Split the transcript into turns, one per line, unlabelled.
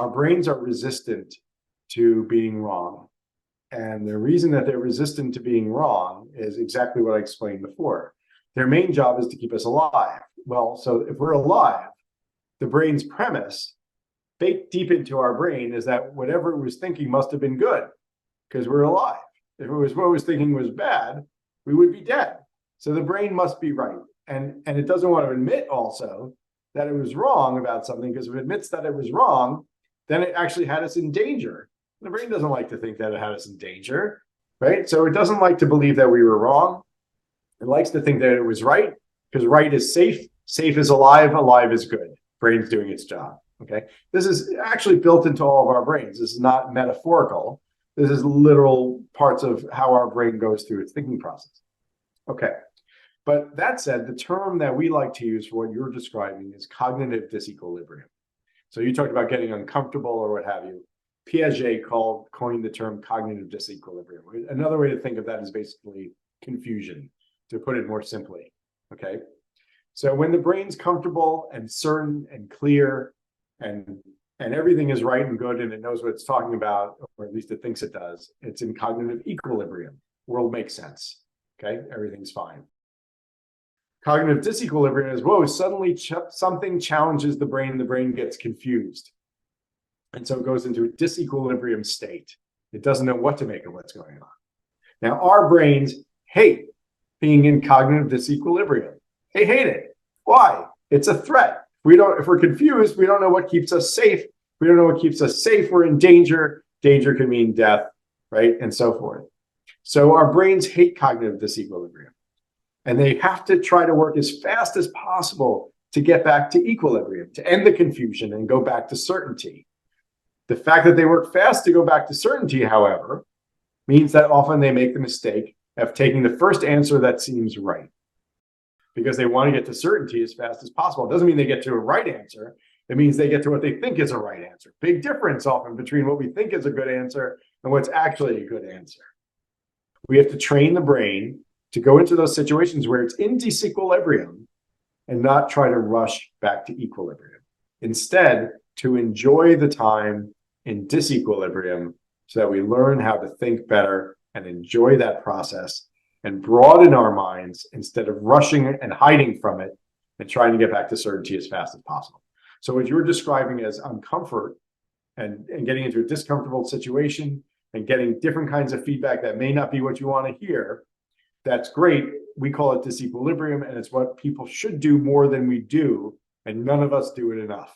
our brains are resistant to being wrong. And the reason that they're resistant to being wrong is exactly what I explained before. Their main job is to keep us alive. Well, so if we're alive, the brain's premise, baked deep into our brain, is that whatever it was thinking must have been good because we're alive. If it was what it was thinking was bad, we would be dead. So the brain must be right. And it doesn't want to admit also that it was wrong about something, because if it admits that it was wrong, then it actually had us in danger. The brain doesn't like to think that it had us in danger, right? So it doesn't like to believe that we were wrong. It likes to think that it was right, because right is safe, safe is alive, alive is good. Brain's doing its job, okay? This is actually built into all of our brains. This is not metaphorical. This is literal parts of how our brain goes through its thinking process. Okay, but that said, the term that we like to use for what you're describing is cognitive disequilibrium. So you talked about getting uncomfortable or what have you. Piaget coined the term cognitive disequilibrium. Another way to think of that is basically confusion, to put it more simply, okay? So when the brain's comfortable and certain and clear and everything is right and good and it knows what it's talking about, or at least it thinks it does, it's in cognitive equilibrium. World makes sense, okay? Everything's fine. Cognitive disequilibrium is, whoa, suddenly something challenges the brain gets confused. And so it goes into a disequilibrium state. It doesn't know what to make of what's going on. Now, our brains hate being in cognitive disequilibrium. They hate it. Why? It's a threat. If we're confused, we don't know what keeps us safe. We don't know what keeps us safe. We're in danger. Danger can mean death, right? And so forth. So our brains hate cognitive disequilibrium. And they have to try to work as fast as possible to get back to equilibrium, to end the confusion and go back to certainty. The fact that they work fast to go back to certainty, however, means that often they make the mistake of taking the first answer that seems right, because they want to get to certainty as fast as possible. It doesn't mean they get to a right answer. It means they get to what they think is a right answer. Big difference often between what we think is a good answer and what's actually a good answer. We have to train the brain to go into those situations where it's in disequilibrium and not try to rush back to equilibrium. Instead, to enjoy the time in disequilibrium so that we learn how to think better and enjoy that process and broaden our minds instead of rushing and hiding from it and trying to get back to certainty as fast as possible. So what you're describing as uncomfort and getting into a discomfortable situation and getting different kinds of feedback that may not be what you want to hear, that's great. We call it disequilibrium, and it's what people should do more than we do, and none of us do it enough.